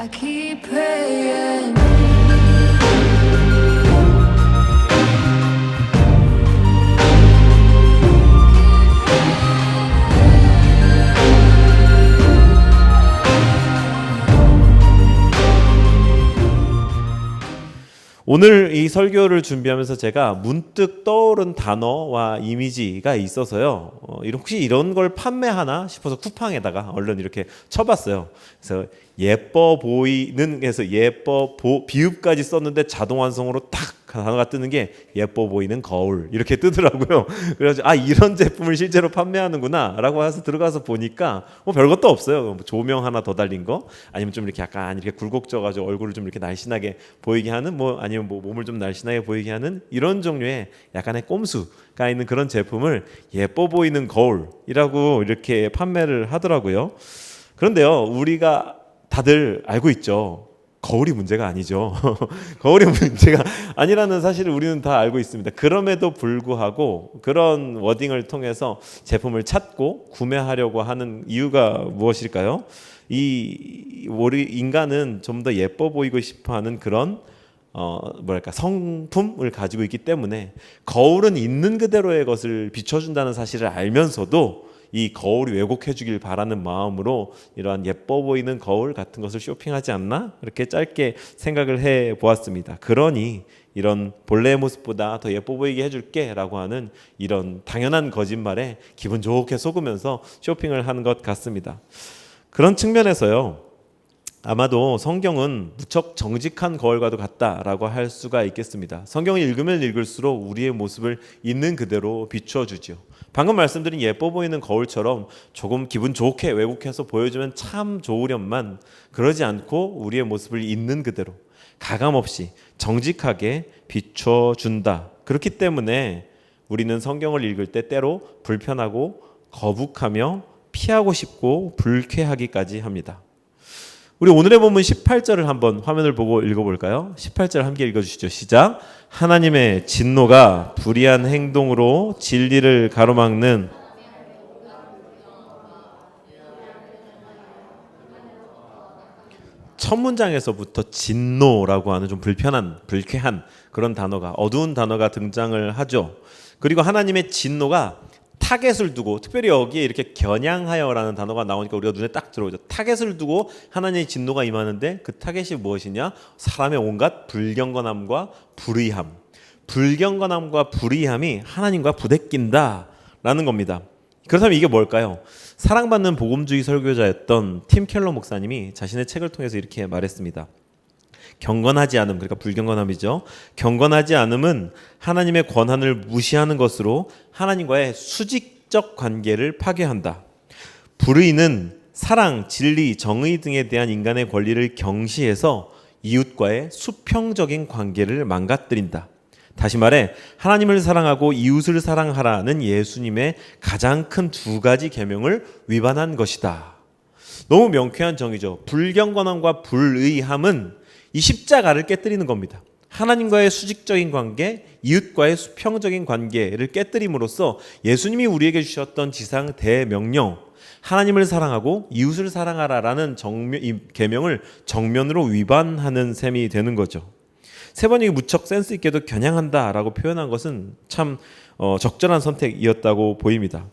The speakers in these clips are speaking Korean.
I keep praying. 오늘 이 설교를 준비하면서 제가 문득 떠오른 단어와 이미지가 있어서요. 혹시 이런 걸 판매하나 싶어서 쿠팡에다가 얼른 이렇게 쳐봤어요. 그래서 예뻐 보이는 해서 비읍까지 썼는데 자동 완성으로 딱 단어가 뜨는 게 예뻐 보이는 거울 이렇게 뜨더라고요. 그래서 이런 제품을 실제로 판매하는구나라고 해서 들어가서 보니까 별것도 없어요. 조명 하나 더 달린 거, 아니면 좀 이렇게 약간 이렇게 굴곡져가지고 얼굴을 좀 이렇게 날씬하게 보이게 하는 아니면 몸을 좀 날씬하게 보이게 하는 이런 종류의 약간의 꼼수가 있는 그런 제품을 예뻐 보이는 거울이라고 이렇게 판매를 하더라고요. 그런데요, 우리가 다들 알고 있죠. 거울이 문제가 아니죠. 거울이 문제가 아니라는 사실을 우리는 다 알고 있습니다. 그럼에도 불구하고 그런 워딩을 통해서 제품을 찾고 구매하려고 하는 이유가 무엇일까요? 우리 인간은 좀 더 예뻐 보이고 싶어하는 그런 성품을 가지고 있기 때문에 거울은 있는 그대로의 것을 비춰준다는 사실을 알면서도 이 거울이 왜곡해 주길 바라는 마음으로 이러한 예뻐 보이는 거울 같은 것을 쇼핑하지 않나? 이렇게 짧게 생각을 해 보았습니다. 그러니 이런 본래의 모습보다 더 예뻐 보이게 해줄게 라고 하는 이런 당연한 거짓말에 기분 좋게 속으면서 쇼핑을 하는 것 같습니다. 그런 측면에서요, 아마도 성경은 무척 정직한 거울과도 같다라고 할 수가 있겠습니다. 성경을 읽으면 읽을수록 우리의 모습을 있는 그대로 비추어주죠. 방금 말씀드린 예뻐 보이는 거울처럼 조금 기분 좋게 왜곡해서 보여주면 참 좋으련만 그러지 않고 우리의 모습을 있는 그대로 가감없이 정직하게 비춰준다. 그렇기 때문에 우리는 성경을 읽을 때 때로 불편하고 거북하며 피하고 싶고 불쾌하기까지 합니다. 우리 오늘의 본문 18절을 한번 화면을 보고 읽어볼까요? 18절 함께 읽어주시죠. 시작. 하나님의 진노가 불의한 행동으로 진리를 가로막는 첫 문장에서부터 진노라고 하는 좀 불쾌한 그런 단어가, 어두운 단어가 등장을 하죠. 그리고 하나님의 진노가 타겟을 두고, 특별히 여기에 이렇게 겨냥하여라는 단어가 나오니까 우리가 눈에 딱 들어오죠. 타겟을 두고 하나님의 진노가 임하는데 그 타겟이 무엇이냐? 사람의 온갖 불경건함과 불의함. 불경건함과 불의함이 하나님과 부대낀다라는 겁니다. 그렇다면 이게 뭘까요? 사랑받는 복음주의 설교자였던 팀 켈러 목사님이 자신의 책을 통해서 이렇게 말했습니다. 경건하지 않음, 그러니까 불경건함이죠. 경건하지 않음은 하나님의 권한을 무시하는 것으로 하나님과의 수직적 관계를 파괴한다. 불의는 사랑, 진리, 정의 등에 대한 인간의 권리를 경시해서 이웃과의 수평적인 관계를 망가뜨린다. 다시 말해 하나님을 사랑하고 이웃을 사랑하라는 예수님의 가장 큰 두 가지 계명을 위반한 것이다. 너무 명쾌한 정의죠. 불경건함과 불의함은 이 십자가를 깨뜨리는 겁니다. 하나님과의 수직적인 관계, 이웃과의 수평적인 관계를 깨뜨림으로써 예수님이 우리에게 주셨던 지상 대명령, 하나님을 사랑하고 이웃을 사랑하라라는 이 계명을 정면으로 위반하는 셈이 되는 거죠. 세 번이 무척 센스 있게도 겨냥한다라고 표현한 것은 참 적절한 선택이었다고 보입니다.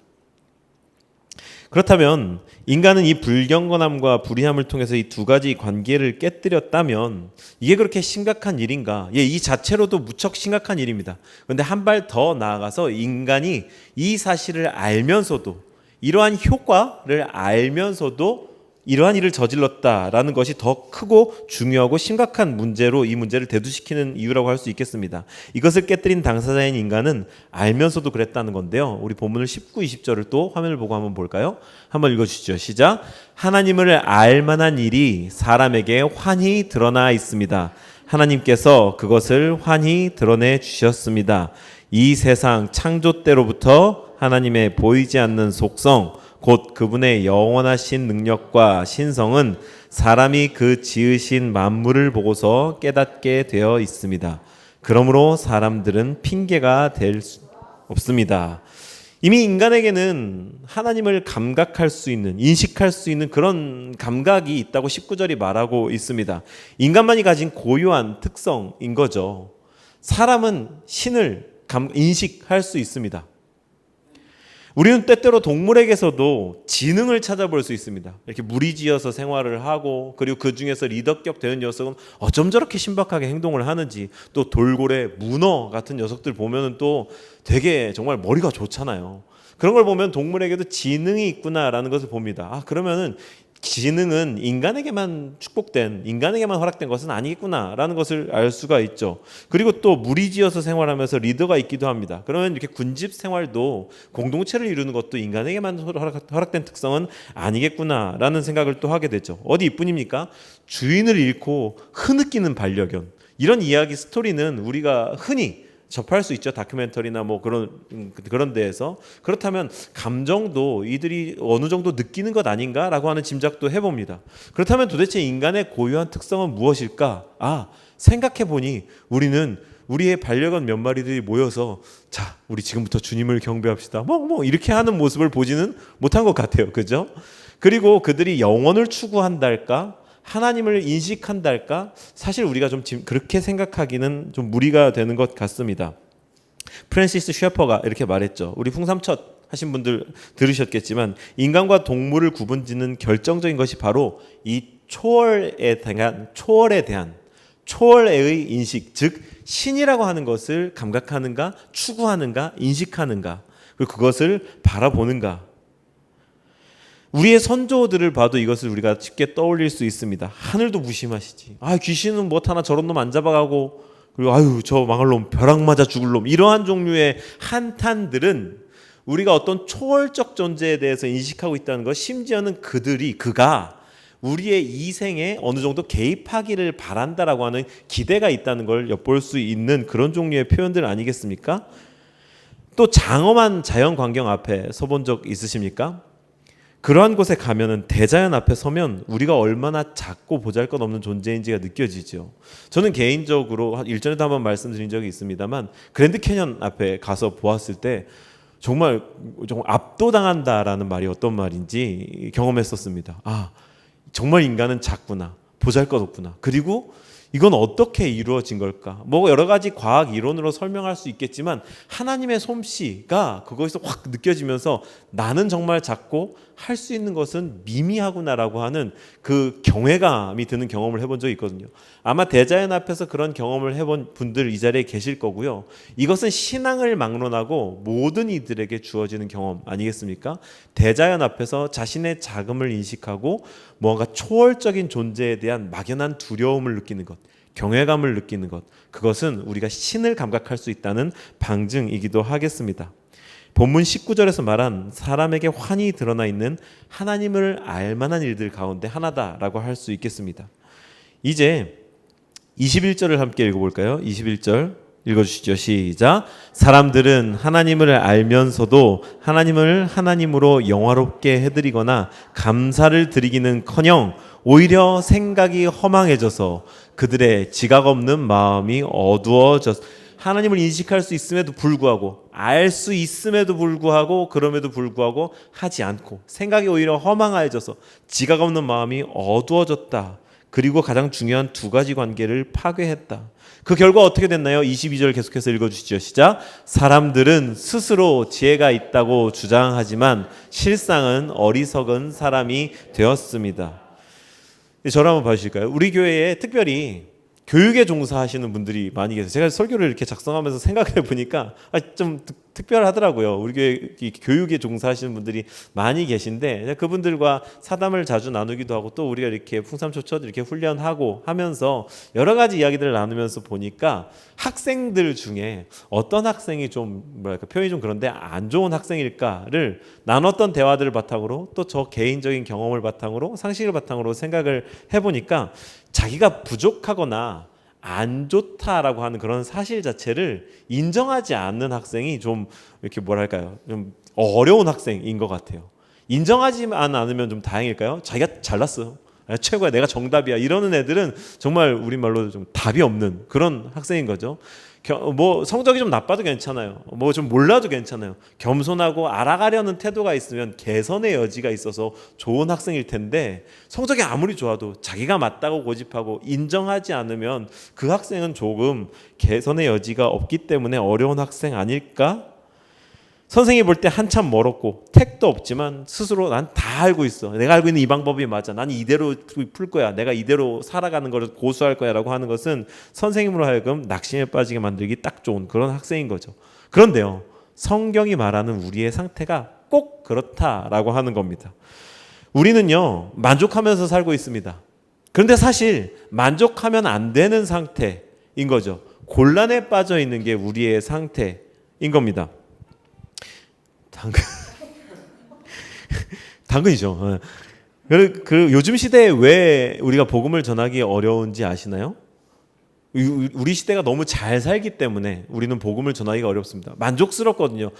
그렇다면 인간은 이 불경건함과 불의함을 통해서 이 두 가지 관계를 깨뜨렸다면 이게 그렇게 심각한 일인가? 이 자체로도 무척 심각한 일입니다. 그런데 한 발 더 나아가서 인간이 이 사실을 알면서도, 이러한 효과를 알면서도 이러한 일을 저질렀다라는 것이 더 크고 중요하고 심각한 문제로 이 문제를 대두시키는 이유라고 할 수 있겠습니다. 이것을 깨뜨린 당사자인 인간은 알면서도 그랬다는 건데요. 우리 본문을 19, 20절을 또 화면을 보고 한번 볼까요? 한번 읽어주시죠. 시작. 하나님을 알 만한 일이 사람에게 환히 드러나 있습니다. 하나님께서 그것을 환히 드러내 주셨습니다. 이 세상 창조 때로부터 하나님의 보이지 않는 속성, 곧 그분의 영원하신 능력과 신성은 사람이 그 지으신 만물을 보고서 깨닫게 되어 있습니다. 그러므로 사람들은 핑계가 될 수 없습니다. 이미 인간에게는 하나님을 감각할 수 있는, 인식할 수 있는 그런 감각이 있다고 19절이 말하고 있습니다. 인간만이 가진 고유한 특성인 거죠. 사람은 신을 인식할 수 있습니다. 우리는 때때로 동물에게서도 지능을 찾아볼 수 있습니다. 이렇게 무리지어서 생활을 하고, 그리고 그 중에서 리더격 되는 녀석은 어쩜 저렇게 신박하게 행동을 하는지, 또 돌고래, 문어 같은 녀석들 보면은 또 되게 정말 머리가 좋잖아요. 그런 걸 보면 동물에게도 지능이 있구나라는 것을 봅니다. 그러면은 지능은 인간에게만 축복된, 인간에게만 허락된 것은 아니겠구나라는 것을 알 수가 있죠. 그리고 또 무리지어서 생활하면서 리더가 있기도 합니다. 그러면 이렇게 군집 생활도 공동체를 이루는 것도 인간에게만 허락된 특성은 아니겠구나라는 생각을 또 하게 되죠. 어디 이뿐입니까? 주인을 잃고 흐느끼는 반려견, 이런 이야기 스토리는 우리가 흔히 접할 수 있죠. 다큐멘터리나 뭐 그런 데에서. 그렇다면 감정도 이들이 어느 정도 느끼는 것 아닌가라고 하는 짐작도 해봅니다. 그렇다면 도대체 인간의 고유한 특성은 무엇일까? 생각해 보니 우리는 우리의 반려견 몇 마리들이 모여서 자, 우리 지금부터 주님을 경배합시다. 이렇게 하는 모습을 보지는 못한 것 같아요. 그죠? 그리고 그들이 영혼을 추구한달까? 하나님을 인식한달까? 사실 우리가 좀 그렇게 생각하기는 좀 무리가 되는 것 같습니다. 프랜시스 셰퍼가 이렇게 말했죠. 우리 풍삼첫 하신 분들 들으셨겠지만 인간과 동물을 구분짓는 결정적인 것이 바로 이 초월에 대한 초월의 인식, 즉 신이라고 하는 것을 감각하는가, 추구하는가, 인식하는가, 그리고 그것을 바라보는가. 우리의 선조들을 봐도 이것을 우리가 쉽게 떠올릴 수 있습니다. 하늘도 무심하시지. 귀신은 못하나 저런 놈 안 잡아가고, 그리고 저 망할 놈, 벼락 맞아 죽을 놈, 이러한 종류의 한탄들은 우리가 어떤 초월적 존재에 대해서 인식하고 있다는 것, 심지어는 그가 우리의 이생에 어느 정도 개입하기를 바란다라고 하는 기대가 있다는 걸 엿볼 수 있는 그런 종류의 표현들 아니겠습니까? 또 장엄한 자연 광경 앞에 서본 적 있으십니까? 그러한 곳에 가면은 대자연 앞에 서면 우리가 얼마나 작고 보잘것없는 존재인지가 느껴지죠. 저는 개인적으로 일전에도 한번 말씀드린 적이 있습니다만 그랜드 캐년 앞에 가서 보았을 때 정말 압도당한다라는 말이 어떤 말인지 경험했었습니다. 정말 인간은 작구나, 보잘것없구나. 그리고 이건 어떻게 이루어진 걸까? 여러 가지 과학 이론으로 설명할 수 있겠지만 하나님의 솜씨가 그것에서 확 느껴지면서 나는 정말 작고 할 수 있는 것은 미미하구나라고 하는 그 경외감이 드는 경험을 해본 적이 있거든요. 아마 대자연 앞에서 그런 경험을 해본 분들 이 자리에 계실 거고요. 이것은 신앙을 막론하고 모든 이들에게 주어지는 경험 아니겠습니까? 대자연 앞에서 자신의 작음을 인식하고 뭔가 초월적인 존재에 대한 막연한 두려움을 느끼는 것, 경외감을 느끼는 것, 그것은 우리가 신을 감각할 수 있다는 방증이기도 하겠습니다. 본문 19절에서 말한 사람에게 환히 드러나 있는 하나님을 알만한 일들 가운데 하나다라고 할 수 있겠습니다. 이제 21절을 함께 읽어볼까요? 21절 읽어주시죠. 시작. 사람들은 하나님을 알면서도 하나님을 하나님으로 영화롭게 해드리거나 감사를 드리기는커녕 오히려 생각이 허망해져서 그들의 지각 없는 마음이 어두워졌. 하나님을 인식할 수 있음에도 불구하고, 알 수 있음에도 불구하고, 그럼에도 불구하고 하지 않고 생각이 오히려 허망해져서 지각 없는 마음이 어두워졌다. 그리고 가장 중요한 두 가지 관계를 파괴했다. 그 결과 어떻게 됐나요? 22절 계속해서 읽어주시죠. 시작. 사람들은 스스로 지혜가 있다고 주장하지만 실상은 어리석은 사람이 되었습니다. 저를 한번 봐주실까요? 우리 교회에 특별히 교육에 종사하시는 분들이 많이 계세요. 제가 설교를 이렇게 작성하면서 생각해 보니까 좀 특별하더라고요. 우리 교회 교육에 종사하시는 분들이 많이 계신데 그분들과 사담을 자주 나누기도 하고 또 우리가 이렇게 풍삼초첫 이렇게 훈련하고 하면서 여러 가지 이야기들을 나누면서 보니까 학생들 중에 어떤 학생이 좀 표현이 좀 그런데 안 좋은 학생일까를 나눴던 대화들을 바탕으로 또 저 개인적인 경험을 바탕으로 상식을 바탕으로 생각을 해보니까 자기가 부족하거나 안 좋다라고 하는 그런 사실 자체를 인정하지 않는 학생이 좀 이렇게 좀 어려운 학생인 것 같아요. 인정하지 않으면 좀 다행일까요? 자기가 잘났어요. 최고야, 내가 정답이야, 이러는 애들은 정말 우리말로 좀 답이 없는 그런 학생인 거죠. 뭐 성적이 좀 나빠도 괜찮아요. 뭐 좀 몰라도 괜찮아요. 겸손하고 알아가려는 태도가 있으면 개선의 여지가 있어서 좋은 학생일 텐데, 성적이 아무리 좋아도 자기가 맞다고 고집하고 인정하지 않으면 그 학생은 조금 개선의 여지가 없기 때문에 어려운 학생 아닐까? 선생님이 볼 때 한참 멀었고 택도 없지만 스스로 난 다 알고 있어, 내가 알고 있는 이 방법이 맞아, 난 이대로 풀 거야, 내가 이대로 살아가는 것을 고수할 거야 라고 하는 것은 선생님으로 하여금 낙심에 빠지게 만들기 딱 좋은 그런 학생인 거죠. 그런데요, 성경이 말하는 우리의 상태가 꼭 그렇다라고 하는 겁니다. 우리는요, 만족하면서 살고 있습니다. 그런데 사실 만족하면 안 되는 상태인 거죠. 곤란에 빠져 있는 게 우리의 상태인 겁니다. 당근이죠. 그 요즘 시대에 왜 우리가 복음을 전하기 어려운지 아시나요? 우리 시대가 너무 잘 살기 때문에 우리는 복음을 전하기가 어렵습니다. 만족스럽거든요.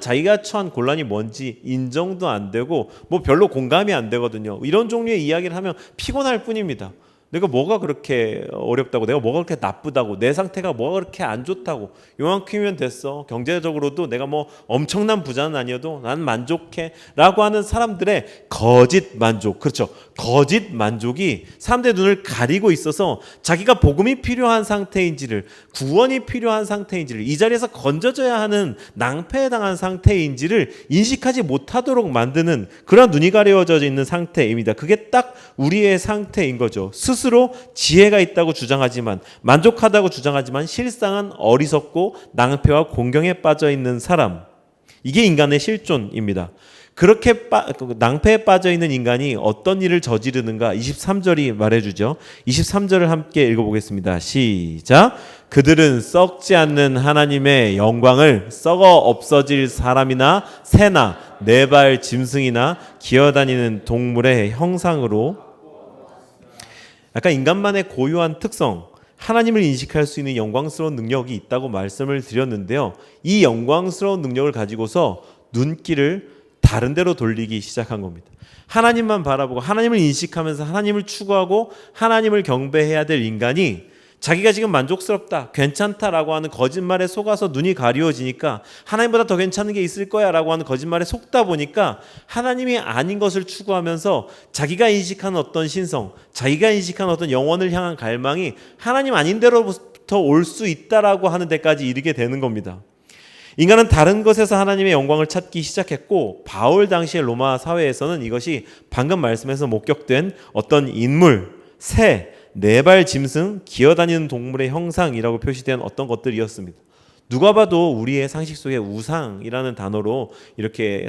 자기가 처한 곤란이 뭔지 인정도 안 되고 뭐 별로 공감이 안 되거든요. 이런 종류의 이야기를 하면 피곤할 뿐입니다. 내가 뭐가 그렇게 어렵다고, 내가 뭐가 그렇게 나쁘다고, 내 상태가 뭐가 그렇게 안 좋다고, 요만큼이면 됐어, 경제적으로도 내가 뭐 엄청난 부자는 아니어도 난 만족해 라고 하는 사람들의 거짓 만족, 그렇죠, 거짓 만족이 사람들의 눈을 가리고 있어서 자기가 복음이 필요한 상태인지를, 구원이 필요한 상태인지를, 이 자리에서 건져져야 하는 낭패에 당한 상태인지를 인식하지 못하도록 만드는 그런 눈이 가려져 있는 상태입니다. 그게 딱 우리의 상태인 거죠. 스스로 지혜가 있다고 주장하지만, 만족하다고 주장하지만 실상은 어리석고 낭패와 공경에 빠져 있는 사람, 이게 인간의 실존입니다. 그렇게 낭패에 빠져 있는 인간이 어떤 일을 저지르는가 23절이 말해주죠. 23절을 함께 읽어보겠습니다. 시작. 그들은 썩지 않는 하나님의 영광을 썩어 없어질 사람이나 새나 네 발 짐승이나 기어다니는 동물의 형상으로, 약간 인간만의 고유한 특성, 하나님을 인식할 수 있는 영광스러운 능력이 있다고 말씀을 드렸는데요. 이 영광스러운 능력을 가지고서 눈길을 다른 데로 돌리기 시작한 겁니다. 하나님만 바라보고 하나님을 인식하면서 하나님을 추구하고 하나님을 경배해야 될 인간이 자기가 지금 만족스럽다, 괜찮다라고 하는 거짓말에 속아서 눈이 가리워지니까, 하나님보다 더 괜찮은 게 있을 거야 라고 하는 거짓말에 속다 보니까 하나님이 아닌 것을 추구하면서 자기가 인식하는 어떤 신성, 자기가 인식하는 어떤 영혼을 향한 갈망이 하나님 아닌 데로부터 올 수 있다라고 하는 데까지 이르게 되는 겁니다. 인간은 다른 것에서 하나님의 영광을 찾기 시작했고, 바울 당시의 로마 사회에서는 이것이 방금 말씀에서 목격된 어떤 인물, 새, 네 발 짐승, 기어다니는 동물의 형상이라고 표시된 어떤 것들이었습니다. 누가 봐도 우리의 상식 속에 우상이라는 단어로 이렇게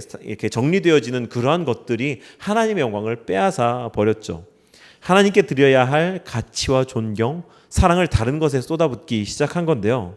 정리되어지는 그러한 것들이 하나님의 영광을 빼앗아 버렸죠. 하나님께 드려야 할 가치와 존경, 사랑을 다른 것에 쏟아붓기 시작한 건데요.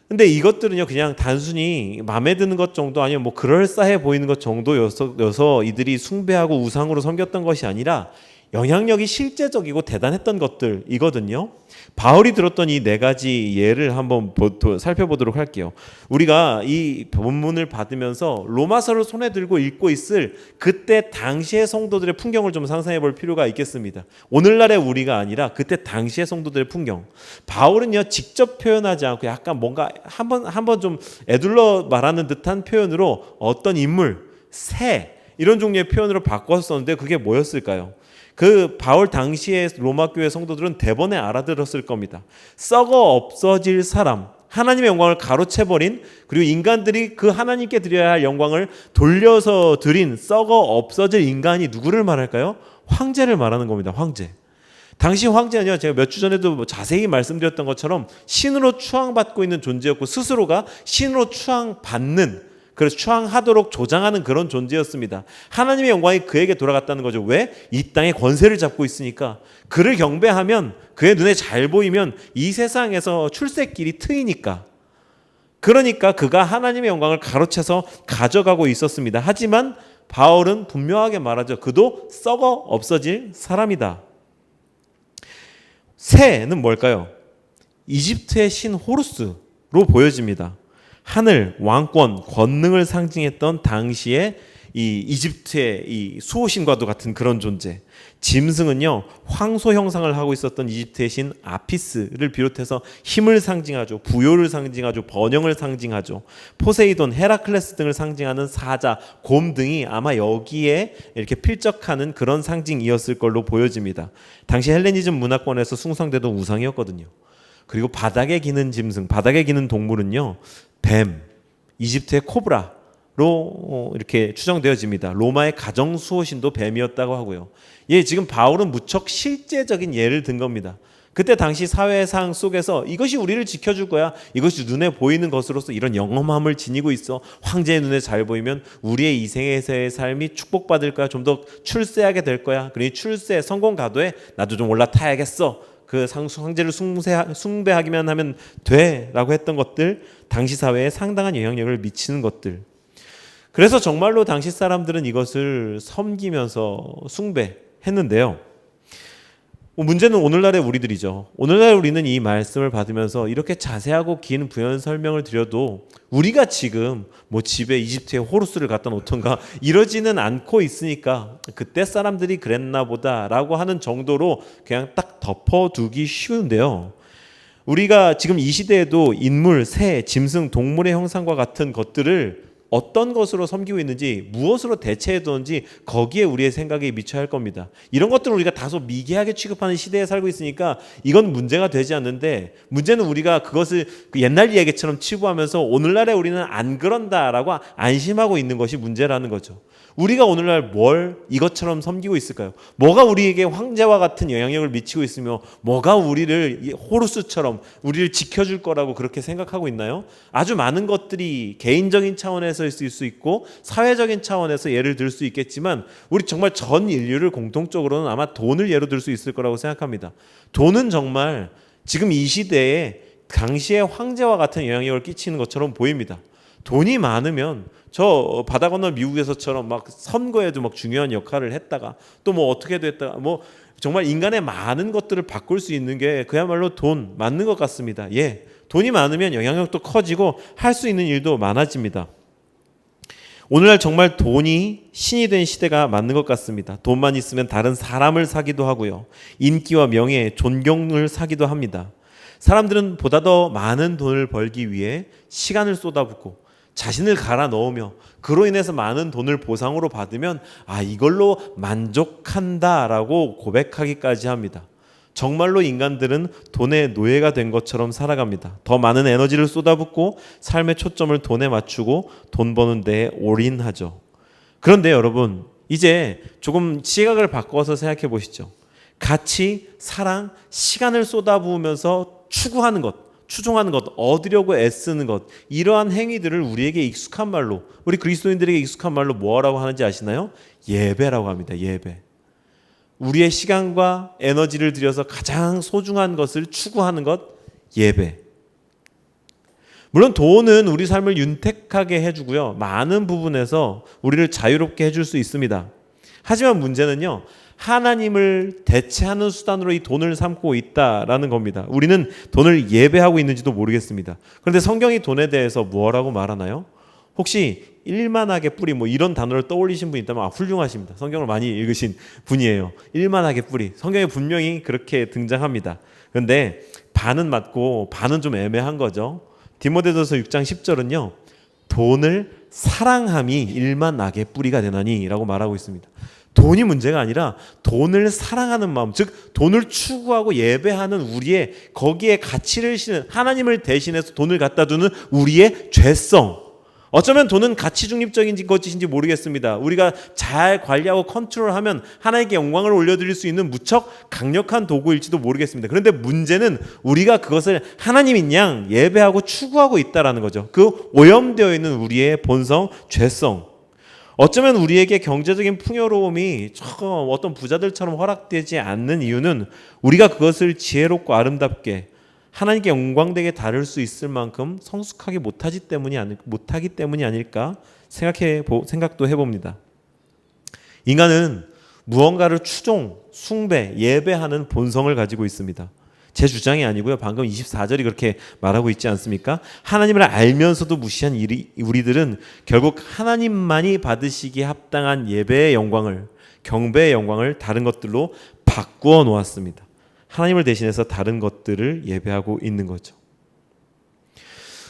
근데 이것들은요, 그냥 단순히 마음에 드는 것 정도, 아니면 뭐 그럴싸해 보이는 것 정도여서 이들이 숭배하고 우상으로 섬겼던 것이 아니라 영향력이 실제적이고 대단했던 것들이거든요. 바울이 들었던 이 네 가지 예를 한번 살펴보도록 할게요. 우리가 이 본문을 받으면서 로마서를 손에 들고 읽고 있을 그때 당시의 성도들의 풍경을 좀 상상해 볼 필요가 있겠습니다. 오늘날의 우리가 아니라 그때 당시의 성도들의 풍경. 바울은요, 직접 표현하지 않고 약간 뭔가 한번 좀 애둘러 말하는 듯한 표현으로 어떤 인물, 새, 이런 종류의 표현으로 바꿨었는데, 그게 뭐였을까요? 그 바울 당시의 로마 교회 성도들은 대번에 알아들었을 겁니다. 썩어 없어질 사람, 하나님의 영광을 가로채버린, 그리고 인간들이 그 하나님께 드려야 할 영광을 돌려서 드린 썩어 없어질 인간이 누구를 말할까요? 황제를 말하는 겁니다. 황제. 당시 황제는요, 제가 몇 주 전에도 자세히 말씀드렸던 것처럼 신으로 추앙받고 있는 존재였고, 스스로가 신으로 추앙받는, 그래서 추앙하도록 조장하는 그런 존재였습니다. 하나님의 영광이 그에게 돌아갔다는 거죠. 왜? 이 땅에 권세를 잡고 있으니까. 그를 경배하면, 그의 눈에 잘 보이면 이 세상에서 출세길이 트이니까. 그러니까 그가 하나님의 영광을 가로채서 가져가고 있었습니다. 하지만 바울은 분명하게 말하죠. 그도 썩어 없어질 사람이다. 새는 뭘까요? 이집트의 신 호루스로 보여집니다. 하늘, 왕권, 권능을 상징했던 당시의 이 이집트의 이 수호신과도 같은 그런 존재. 짐승은요, 황소 형상을 하고 있었던 이집트의 신 아피스를 비롯해서 힘을 상징하죠. 부요를 상징하죠. 번영을 상징하죠. 포세이돈, 헤라클레스 등을 상징하는 사자, 곰 등이 아마 여기에 이렇게 필적하는 그런 상징이었을 걸로 보여집니다. 당시 헬레니즘 문화권에서 숭상되던 우상이었거든요. 그리고 바닥에 기는 짐승, 바닥에 기는 동물은요, 뱀, 이집트의 코브라로 이렇게 추정되어집니다. 로마의 가정 수호신도 뱀이었다고 하고요. 지금 바울은 무척 실제적인 예를 든 겁니다. 그때 당시 사회상 속에서 이것이 우리를 지켜줄 거야. 이것이 눈에 보이는 것으로서 이런 영험함을 지니고 있어. 황제의 눈에 잘 보이면 우리의 이생에서의 삶이 축복받을 거야. 좀 더 출세하게 될 거야. 그러니 출세, 성공 가도에 나도 좀 올라타야겠어. 그 황제를 숭배하기만 하면 돼 라고 했던 것들, 당시 사회에 상당한 영향력을 미치는 것들. 그래서 정말로 당시 사람들은 이것을 섬기면서 숭배했는데요. 문제는 오늘날의 우리들이죠. 오늘날 우리는 이 말씀을 받으면서 이렇게 자세하고 긴 부연 설명을 드려도 우리가 지금 집에 이집트의 호루스를 갖다 놓던가 이러지는 않고 있으니까 그때 사람들이 그랬나 보다라고 하는 정도로 그냥 딱 덮어두기 쉬운데요. 우리가 지금 이 시대에도 인물, 새, 짐승, 동물의 형상과 같은 것들을 어떤 것으로 섬기고 있는지, 무엇으로 대체해 두는지 거기에 우리의 생각이 미쳐야 할 겁니다. 이런 것들을 우리가 다소 미개하게 취급하는 시대에 살고 있으니까 이건 문제가 되지 않는데, 문제는 우리가 그것을 옛날 얘기처럼 치부하면서 오늘날에 우리는 안 그런다라고 안심하고 있는 것이 문제라는 거죠. 우리가 오늘날 뭘 이것처럼 섬기고 있을까요? 뭐가 우리에게 황제와 같은 영향력을 미치고 있으며 뭐가 우리를 호루스처럼 우리를 지켜줄 거라고 그렇게 생각하고 있나요? 아주 많은 것들이 개인적인 차원에서 있을 수 있고 사회적인 차원에서 예를 들 수 있겠지만, 우리 정말 전 인류를 공통적으로는 아마 돈을 예로 들 수 있을 거라고 생각합니다. 돈은 정말 지금 이 시대에 당시의 황제와 같은 영향력을 끼치는 것처럼 보입니다. 돈이 많으면 저 바다 건너 미국에서처럼 막 선거에도 막 중요한 역할을 했다가 또 어떻게도 했다가 정말 인간의 많은 것들을 바꿀 수 있는 게 그야말로 돈 맞는 것 같습니다. 돈이 많으면 영향력도 커지고 할 수 있는 일도 많아집니다. 오늘날 정말 돈이 신이 된 시대가 맞는 것 같습니다. 돈만 있으면 다른 사람을 사기도 하고요. 인기와 명예, 존경을 사기도 합니다. 사람들은 보다 더 많은 돈을 벌기 위해 시간을 쏟아붓고 자신을 갈아 넣으며 그로 인해서 많은 돈을 보상으로 받으면 이걸로 만족한다라고 고백하기까지 합니다. 정말로 인간들은 돈의 노예가 된 것처럼 살아갑니다. 더 많은 에너지를 쏟아붓고 삶의 초점을 돈에 맞추고 돈 버는 데에 올인하죠. 그런데 여러분, 이제 조금 시각을 바꿔서 생각해 보시죠. 가치, 사랑, 시간을 쏟아부으면서 추구하는 것, 추종하는 것, 얻으려고 애쓰는 것, 이러한 행위들을 우리에게 익숙한 말로, 우리 그리스도인들에게 익숙한 말로 뭐라고 하는지 아시나요? 예배라고 합니다. 예배. 우리의 시간과 에너지를 들여서 가장 소중한 것을 추구하는 것, 예배. 물론 돈은 우리 삶을 윤택하게 해주고요, 많은 부분에서 우리를 자유롭게 해줄 수 있습니다. 하지만 문제는요, 하나님을 대체하는 수단으로 이 돈을 삼고 있다라는 겁니다. 우리는 돈을 예배하고 있는지도 모르겠습니다. 그런데 성경이 돈에 대해서 뭐라고 말하나요? 혹시 일만하게 뿌리 이런 단어를 떠올리신 분 있다면 훌륭하십니다. 성경을 많이 읽으신 분이에요. 일만하게 뿌리. 성경에 분명히 그렇게 등장합니다. 그런데 반은 맞고 반은 좀 애매한 거죠. 디모데전서 6장 10절은요. 돈을 사랑함이 일만하게 뿌리가 되나니 라고 말하고 있습니다. 돈이 문제가 아니라 돈을 사랑하는 마음, 즉 돈을 추구하고 예배하는 우리의 거기에 가치를 실은, 하나님을 대신해서 돈을 갖다 두는 우리의 죄성. 어쩌면 돈은 가치 중립적인 것인지 모르겠습니다. 우리가 잘 관리하고 컨트롤하면 하나님께 영광을 올려드릴 수 있는 무척 강력한 도구일지도 모르겠습니다. 그런데 문제는 우리가 그것을 하나님인 양 예배하고 추구하고 있다는 거죠. 그 오염되어 있는 우리의 본성, 죄성. 어쩌면 우리에게 경제적인 풍요로움이 어떤 부자들처럼 허락되지 않는 이유는 우리가 그것을 지혜롭고 아름답게 하나님께 영광되게 다룰 수 있을 만큼 성숙하게 못하기 때문이 아닐까 생각도 해봅니다. 인간은 무언가를 추종, 숭배, 예배하는 본성을 가지고 있습니다. 제 주장이 아니고요. 방금 24절이 그렇게 말하고 있지 않습니까? 하나님을 알면서도 무시한 우리들은 결국 하나님만이 받으시기에 합당한 예배의 영광을, 경배의 영광을 다른 것들로 바꾸어 놓았습니다. 하나님을 대신해서 다른 것들을 예배하고 있는 거죠.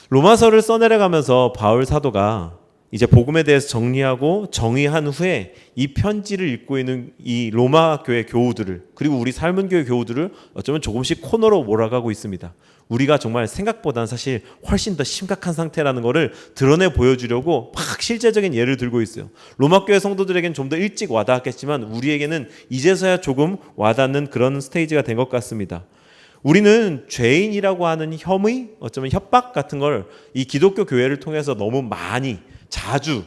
로마서를 써내려가면서 바울 사도가 이제 복음에 대해서 정리하고 정의한 후에 이 편지를 읽고 있는 이 로마 교회 교우들을, 그리고 우리 삶은 교회 교우들을 어쩌면 조금씩 코너로 몰아가고 있습니다. 우리가 정말 생각보다는 사실 훨씬 더 심각한 상태라는 것을 드러내 보여주려고 막 실제적인 예를 들고 있어요. 로마 교회 성도들에게는 좀 더 일찍 와닿았겠지만 우리에게는 이제서야 조금 와닿는 그런 스테이지가 된 것 같습니다. 우리는 죄인이라고 하는 혐의, 어쩌면 협박 같은 걸 이 기독교 교회를 통해서 너무 많이 자주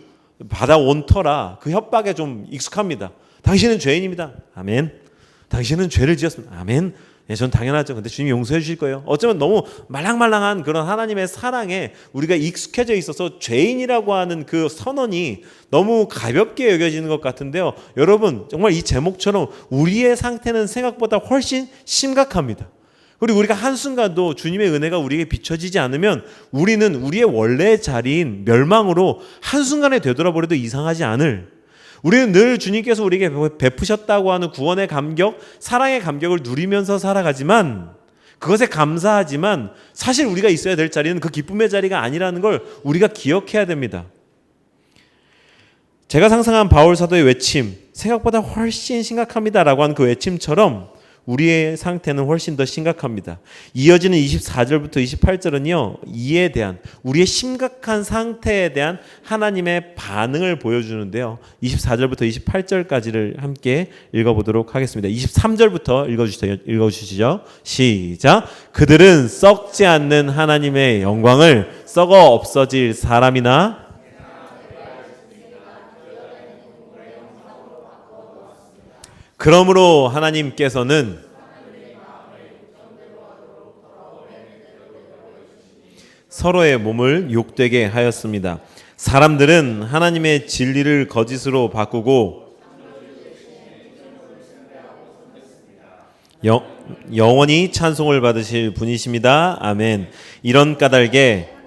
받아온 터라 그 협박에 좀 익숙합니다. 당신은 죄인입니다. 아멘. 당신은 죄를 지었습니다. 아멘. 예, 전 당연하죠. 근데 주님이 용서해 주실 거예요. 어쩌면 너무 말랑말랑한 그런 하나님의 사랑에 우리가 익숙해져 있어서 죄인이라고 하는 그 선언이 너무 가볍게 여겨지는 것 같은데요. 여러분, 정말 이 제목처럼 우리의 상태는 생각보다 훨씬 심각합니다. 그리고 우리가 한순간도 주님의 은혜가 우리에게 비춰지지 않으면 우리는 우리의 원래 자리인 멸망으로 한순간에 되돌아버려도 이상하지 않을, 우리는 늘 주님께서 우리에게 베푸셨다고 하는 구원의 감격, 사랑의 감격을 누리면서 살아가지만, 그것에 감사하지만 사실 우리가 있어야 될 자리는 그 기쁨의 자리가 아니라는 걸 우리가 기억해야 됩니다. 제가 상상한 바울 사도의 외침, 생각보다 훨씬 심각합니다라고 하는 그 외침처럼 우리의 상태는 훨씬 더 심각합니다. 이어지는 24절부터 28절은요, 이에 대한, 우리의 심각한 상태에 대한 하나님의 반응을 보여주는데요. 24절부터 28절까지를 함께 읽어보도록 하겠습니다. 23절부터 읽어주시죠. 시작. 그들은 썩지 않는 하나님의 영광을 썩어 없어질 사람이나 그러므로 하나님께서는 서로의 몸을 욕되게 하였습니다. 사람들은 하나님의 진리를 거짓으로 바꾸고 영원히 찬송을 받으실 분이십니다. 아멘. 이런 까닭에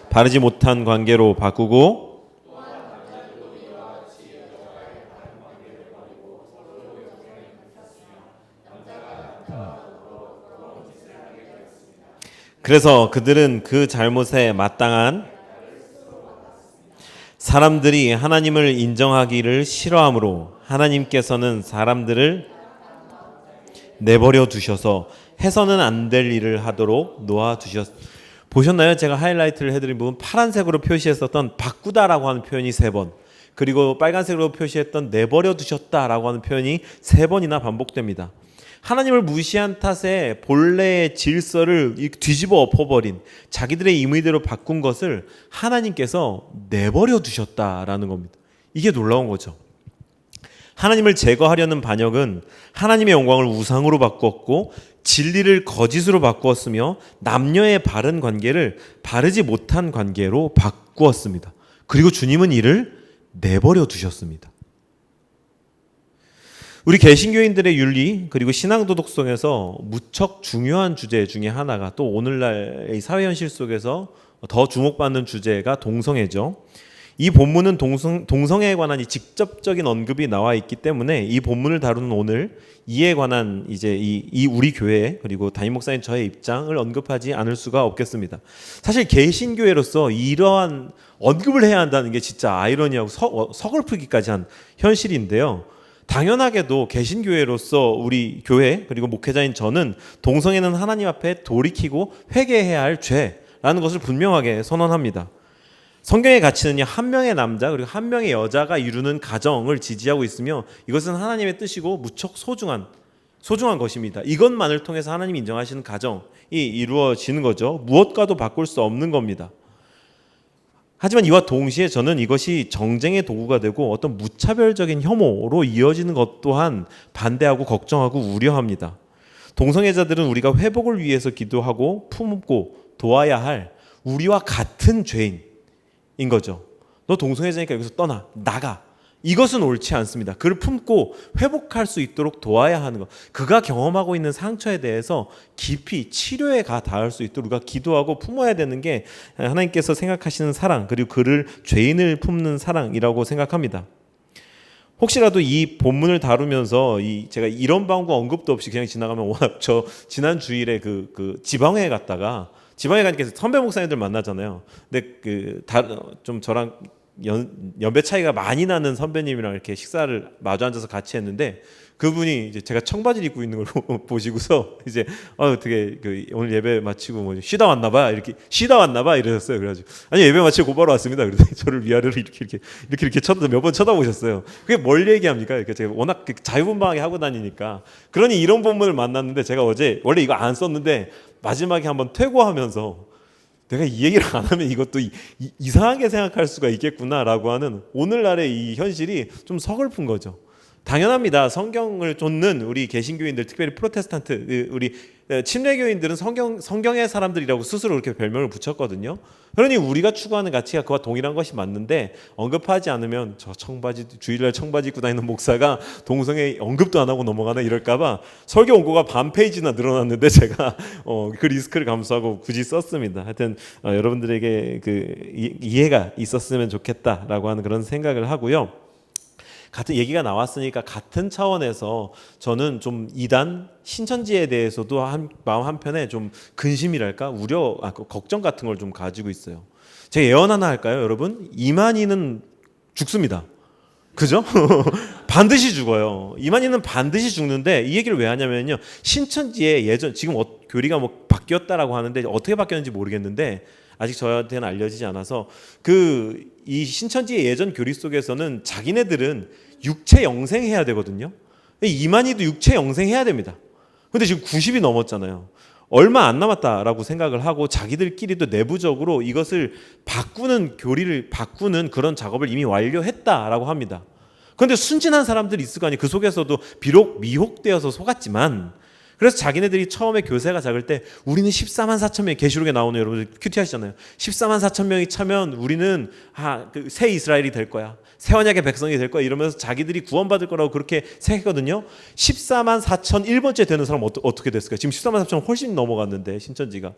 바르지 못한 관계로 바꾸고 그래서 그들은 그 잘못에 마땅한 사람들이 하나님을 인정하기를 싫어하므로 하나님께서는 사람들을 내버려 두셔서 해서는 안 될 일을 하도록 놓아두셨습니다. 보셨나요? 제가 하이라이트를 해드린 부분, 파란색으로 표시했었던 바꾸다라고 하는 표현이 3번, 그리고 빨간색으로 표시했던 내버려 두셨다라고 하는 표현이 3번이나 반복됩니다. 하나님을 무시한 탓에 본래의 질서를 뒤집어 엎어버린, 자기들의 임의대로 바꾼 것을 하나님께서 내버려 두셨다라는 겁니다. 이게 놀라운 거죠. 하나님을 제거하려는 반역은 하나님의 영광을 우상으로 바꾸었고 진리를 거짓으로 바꾸었으며 남녀의 바른 관계를 바르지 못한 관계로 바꾸었습니다. 그리고 주님은 이를 내버려 두셨습니다. 우리 개신교인들의 윤리 그리고 신앙도덕성에서 무척 중요한 주제 중에 하나가, 또 오늘날의 사회 현실 속에서 더 주목받는 주제가 동성애죠. 이 본문은 동성애에 관한 이 직접적인 언급이 나와 있기 때문에 이 본문을 다루는 오늘 이에 관한 이제 이 우리 교회 그리고 담임 목사님 저의 입장을 언급하지 않을 수가 없겠습니다. 사실 개신교회로서 이러한 언급을 해야 한다는 게 진짜 아이러니하고 서글프기까지 한 현실인데요. 당연하게도 개신교회로서 우리 교회 그리고 목회자인 저는 동성애는 하나님 앞에 돌이키고 회개해야 할 죄라는 것을 분명하게 선언합니다. 성경의 가치는요, 한 명의 남자 그리고 한 명의 여자가 이루는 가정을 지지하고 있으며 이것은 하나님의 뜻이고 무척 소중한 것입니다. 이것만을 통해서 하나님이 인정하시는 가정이 이루어지는 거죠. 무엇과도 바꿀 수 없는 겁니다. 하지만 이와 동시에 저는 이것이 정쟁의 도구가 되고 어떤 무차별적인 혐오로 이어지는 것 또한 반대하고 걱정하고 우려합니다. 동성애자들은 우리가 회복을 위해서 기도하고 품고 도와야 할 우리와 같은 죄인 인 거죠. 너 동성애자니까 여기서 떠나, 나가. 이것은 옳지 않습니다. 그를 품고 회복할 수 있도록 도와야 하는 것. 그가 경험하고 있는 상처에 대해서 깊이 치료에 닿을 수 있도록 우리가 기도하고 품어야 되는 게 하나님께서 생각하시는 사랑, 그리고 그를 죄인을 품는 사랑이라고 생각합니다. 혹시라도 이 본문을 다루면서 제가 이런 방구 언급도 없이 그냥 지나가면, 워낙 저 지난 주일에 그 지방회 갔다가, 지방회 가니까 선배 목사님들 만나잖아요. 근데 좀 저랑 연배 차이가 많이 나는 선배님이랑 이렇게 식사를 마주 앉아서 같이 했는데, 그분이 이제 제가 청바지를 입고 있는 걸 보시고서 이제 되게 오늘 예배 마치고 뭐 쉬다 왔나봐, 이렇게 쉬다 왔나봐 이러셨어요. 그래가지고 아니, 예배 마치고 곧바로 왔습니다. 그래서 저를 위아래로 이렇게 몇 번 쳐다보셨어요. 그게 뭘 얘기합니까? 이렇게 제가 워낙 자유분방하게 하고 다니니까. 그러니 이런 본문을 만났는데, 제가 어제 원래 이거 안 썼는데 마지막에 한번 퇴고하면서 내가 이 얘기를 안 하면 이것도 이상하게 생각할 수가 있겠구나라고 하는 오늘날의 이 현실이 좀 서글픈 거죠. 당연합니다. 성경을 쫓는 우리 개신교인들, 특별히 프로테스탄트, 우리 침례교인들은 성경의 사람들이라고 스스로 이렇게 별명을 붙였거든요. 그러니 우리가 추구하는 가치가 그와 동일한 것이 맞는데, 언급하지 않으면 저 주일날 청바지 입고 다니는 목사가 동성애 언급도 안 하고 넘어가나 이럴까봐 설교 원고가 반 페이지나 늘어났는데, 제가 그 리스크를 감수하고 굳이 썼습니다. 하여튼 여러분들에게 이해가 있었으면 좋겠다라고 하는 그런 생각을 하고요. 같은 얘기가 나왔으니까 같은 차원에서 저는 좀 이단 신천지에 대해서도 마음 한편에 좀 근심이랄까, 우려, 걱정 같은 걸 좀 가지고 있어요. 제가 예언 하나 할까요, 여러분? 이만희는 죽습니다. 그죠? 반드시 죽어요. 이만희는 반드시 죽는데, 이 얘기를 왜 하냐면요, 신천지의 지금 교리가 뭐 바뀌었다라고 하는데 어떻게 바뀌었는지 모르겠는데, 아직 저한테는 알려지지 않아서, 이 신천지의 예전 교리 속에서는 자기네들은 육체 영생해야 되거든요. 이만희도 육체 영생해야 됩니다. 근데 지금 90이 넘었잖아요. 얼마 안 남았다라고 생각을 하고, 자기들끼리도 내부적으로 이것을 교리를 바꾸는 그런 작업을 이미 완료했다라고 합니다. 그런데 순진한 사람들이 있을 거 아니에요. 그 속에서도 비록 미혹되어서 속았지만, 그래서 자기네들이 처음에 교세가 작을 때 우리는 14만 4천 명이, 계시록에 나오는, 여러분들 큐티 하시잖아요. 14만 4천 명이 차면 우리는 새 이스라엘이 될 거야, 새 언약의 백성이 될 거야, 이러면서 자기들이 구원받을 거라고 그렇게 생각했거든요. 14만 4천 1번째 되는 사람 어떻게 됐을까요? 지금 14만 4천 훨씬 넘어갔는데, 신천지가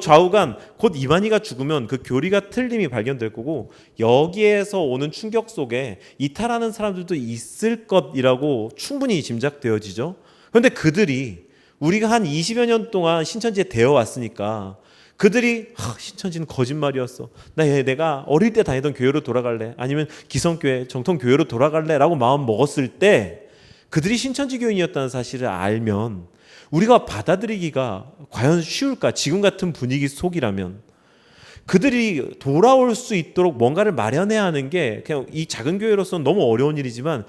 좌우간 곧 이만희가 죽으면 그 교리가 틀림이 발견될 거고, 여기에서 오는 충격 속에 이탈하는 사람들도 있을 것이라고 충분히 짐작되어지죠. 그런데 그들이, 우리가 한 20여 년 동안 신천지에 되어 왔으니까, 그들이 신천지는 거짓말이었어, 내가 어릴 때 다니던 교회로 돌아갈래, 아니면 기성교회 정통교회로 돌아갈래 라고 마음 먹었을 때, 그들이 신천지 교인이었다는 사실을 알면 우리가 받아들이기가 과연 쉬울까? 지금 같은 분위기 속이라면 그들이 돌아올 수 있도록 뭔가를 마련해야 하는 게, 그냥 이 작은 교회로서는 너무 어려운 일이지만,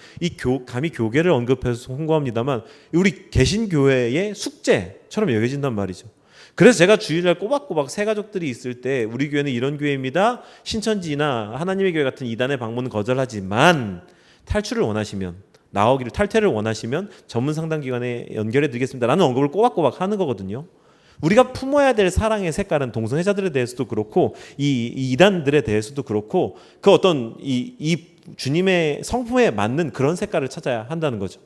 감히 교계를 언급해서 홍보합니다만, 우리 개신교회의 숙제처럼 여겨진단 말이죠. 그래서 제가 주일날 꼬박꼬박 새 가족들이 있을 때, 우리 교회는 이런 교회입니다, 신천지나 하나님의 교회 같은 이단의 방문은 거절하지만 탈출을 원하시면, 탈퇴를 원하시면 전문 상담기관에 연결해 드리겠습니다 라는 언급을 꼬박꼬박 하는 거거든요. 우리가 품어야 될 사랑의 색깔은 동성애자들에 대해서도 그렇고, 이 이단들에 대해서도 그렇고, 그 어떤 이 주님의 성품에 맞는 그런 색깔을 찾아야 한다는 거죠.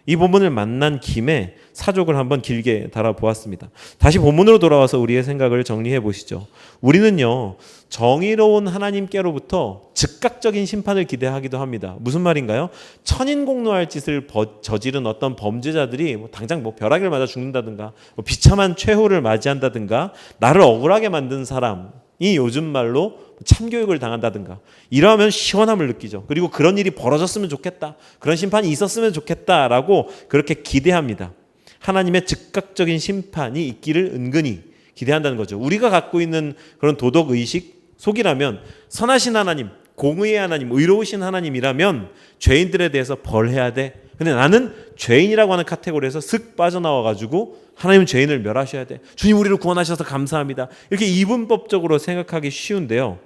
이 본문을 만난 김에 사족을 한번 길게 달아보았습니다. 다시 본문으로 돌아와서 우리의 생각을 정리해 보시죠. 우리는요, 정의로운 하나님께로부터 즉각적인 심판을 기대하기도 합니다. 무슨 말인가요? 천인공노할 짓을 저지른 어떤 범죄자들이 당장 벼락을 맞아 죽는다든가, 비참한 최후를 맞이한다든가, 나를 억울하게 만든 사람이 요즘 말로 참교육을 당한다든가, 이러면 시원함을 느끼죠. 그리고 그런 일이 벌어졌으면 좋겠다, 그런 심판이 있었으면 좋겠다라고 그렇게 기대합니다. 하나님의 즉각적인 심판이 있기를 은근히 기대한다는 거죠. 우리가 갖고 있는 그런 도덕의식 속이라면, 선하신 하나님, 공의의 하나님, 의로우신 하나님이라면 죄인들에 대해서 벌해야 돼. 근데 나는 죄인이라고 하는 카테고리에서 슥 빠져나와가지고, 하나님은 죄인을 멸하셔야 돼, 주님 우리를 구원하셔서 감사합니다, 이렇게 이분법적으로 생각하기 쉬운데요,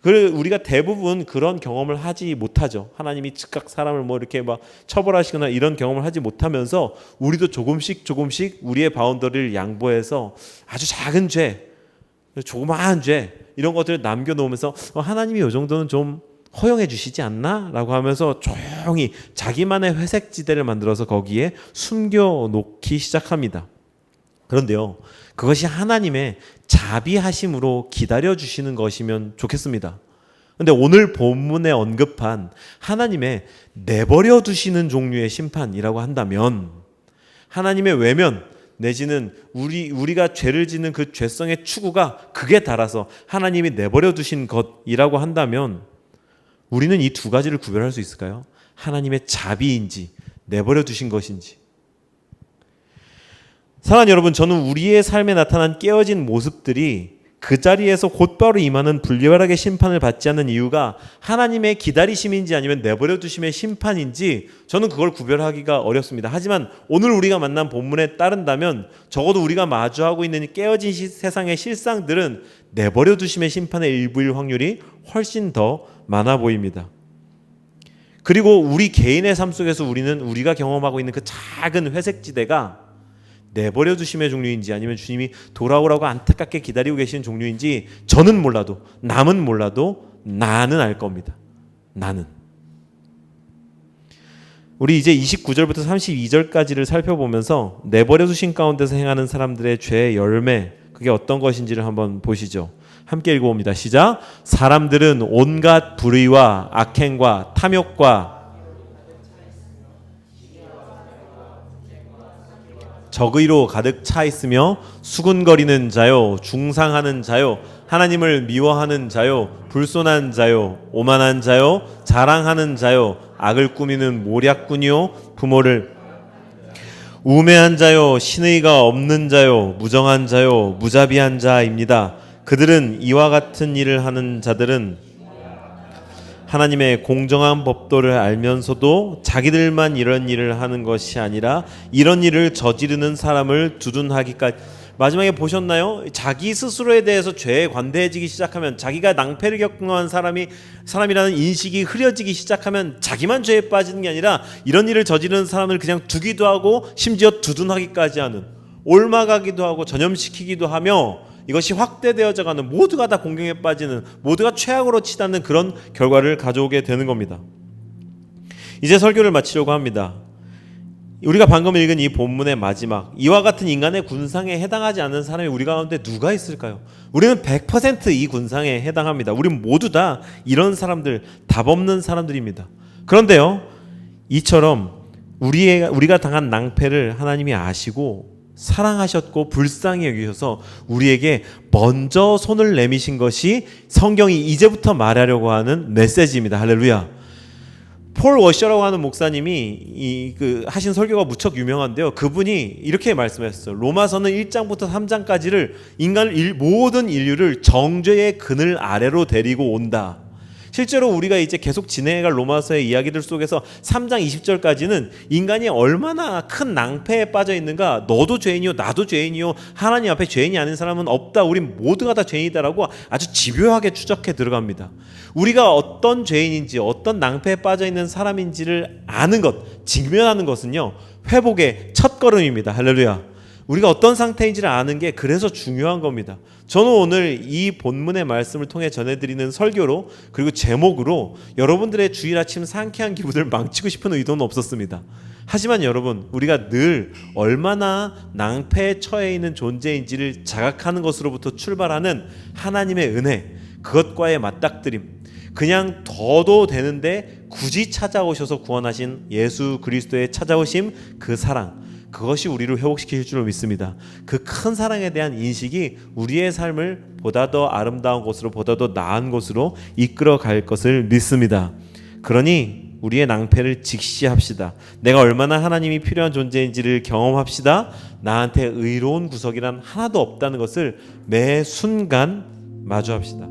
우리가 대부분 그런 경험을 하지 못하죠. 하나님이 즉각 사람을 이렇게 처벌하시거나 이런 경험을 하지 못하면서, 우리도 조금씩 우리의 바운더리를 양보해서 아주 작은 죄, 조그마한 죄, 이런 것들을 남겨놓으면서 하나님이 이 정도는 좀 허용해 주시지 않나? 라고 하면서 조용히 자기만의 회색지대를 만들어서 거기에 숨겨놓기 시작합니다. 그런데요, 그것이 하나님의 자비하심으로 기다려주시는 것이면 좋겠습니다. 그런데 오늘 본문에 언급한 하나님의 내버려 두시는 종류의 심판이라고 한다면, 하나님의 외면 내지는 우리가 죄를 짓는 그 죄성의 추구가 극에 달아서 하나님이 내버려 두신 것이라고 한다면, 우리는 이 두 가지를 구별할 수 있을까요? 하나님의 자비인지 내버려 두신 것인지. 사랑하는 여러분, 저는 우리의 삶에 나타난 깨어진 모습들이 그 자리에서 곧바로 임하는 불리하게 심판을 받지 않는 이유가 하나님의 기다리심인지 아니면 내버려 두심의 심판인지, 저는 그걸 구별하기가 어렵습니다. 하지만 오늘 우리가 만난 본문에 따른다면 적어도 우리가 마주하고 있는 깨어진 세상의 실상들은 내버려 두심의 심판의 일부일 확률이 훨씬 더 많아 보입니다. 그리고 우리 개인의 삶 속에서 우리가 경험하고 있는 그 작은 회색지대가 내버려 두심의 종류인지 아니면 주님이 돌아오라고 안타깝게 기다리고 계시는 종류인지 저는 몰라도, 남은 몰라도 나는 알 겁니다. 나는. 우리 이제 29절부터 32절까지를 살펴보면서 내버려 두신 가운데서 행하는 사람들의 죄의 열매, 그게 어떤 것인지를 한번 보시죠. 함께 읽어봅니다. 시작. 사람들은 온갖 불의와 악행과 탐욕과 적의로 가득 차 있으며 수군거리는 자요, 중상하는 자요, 하나님을 미워하는 자요, 불손한 자요, 오만한 자요, 자랑하는 자요, 악을 꾸미는 모략꾼이요, 부모를 우매한 자요, 신의가 없는 자요, 무정한 자요, 무자비한 자입니다. 그들은 이와 같은 일을 하는 자들은 하나님의 공정한 법도를 알면서도 자기들만 이런 일을 하는 것이 아니라 이런 일을 저지르는 사람을 두둔하기까지. 마지막에 보셨나요? 자기 스스로에 대해서 죄에 관대해지기 시작하면, 자기가 낭패를 겪은 사람이라는 인식이 흐려지기 시작하면 자기만 죄에 빠지는 게 아니라 이런 일을 저지르는 사람을 그냥 두기도 하고 심지어 두둔하기까지 하는, 옮아가기도 하고 전염시키기도 하며 이것이 확대되어져가는, 모두가 다 공경에 빠지는, 모두가 최악으로 치닫는 그런 결과를 가져오게 되는 겁니다. 이제 설교를 마치려고 합니다. 우리가 방금 읽은 이 본문의 마지막, 이와 같은 인간의 군상에 해당하지 않는 사람이 우리 가운데 누가 있을까요? 우리는 100% 이 군상에 해당합니다. 우리는 모두 다 이런 사람들, 답 없는 사람들입니다. 그런데요, 이처럼 우리가 당한 낭패를 하나님이 아시고 사랑하셨고 불쌍히 여기셔서 우리에게 먼저 손을 내미신 것이 성경이 이제부터 말하려고 하는 메시지입니다. 할렐루야. 폴 워셔라고 하는 목사님이 하신 설교가 무척 유명한데요. 그분이 이렇게 말씀하셨어요. 로마서는 1장부터 3장까지를 모든 인류를 정죄의 그늘 아래로 데리고 온다. 실제로 우리가 이제 계속 진행해갈 로마서의 이야기들 속에서 3장 20절까지는 인간이 얼마나 큰 낭패에 빠져 있는가, 너도 죄인이요 나도 죄인이요 하나님 앞에 죄인이 아닌 사람은 없다, 우리 모두가 다 죄인이다라고 아주 집요하게 추적해 들어갑니다. 우리가 어떤 죄인인지 어떤 낭패에 빠져 있는 사람인지를 아는 것, 직면하는 것은요 회복의 첫걸음입니다. 할렐루야. 우리가 어떤 상태인지를 아는 게 그래서 중요한 겁니다. 저는 오늘 이 본문의 말씀을 통해 전해드리는 설교로, 그리고 제목으로 여러분들의 주일 아침 상쾌한 기분을 망치고 싶은 의도는 없었습니다. 하지만 여러분, 우리가 늘 얼마나 낭패에 처해 있는 존재인지를 자각하는 것으로부터 출발하는 하나님의 은혜, 그것과의 맞닥뜨림, 그냥 둬도 되는데 굳이 찾아오셔서 구원하신 예수 그리스도의 찾아오심, 그 사랑, 그것이 우리를 회복시킬 줄로 믿습니다. 그 큰 사랑에 대한 인식이 우리의 삶을 보다 더 아름다운 곳으로, 보다 더 나은 곳으로 이끌어 갈 것을 믿습니다. 그러니 우리의 낭패를 직시합시다. 내가 얼마나 하나님이 필요한 존재인지를 경험합시다. 나한테 의로운 구석이란 하나도 없다는 것을 매 순간 마주합시다.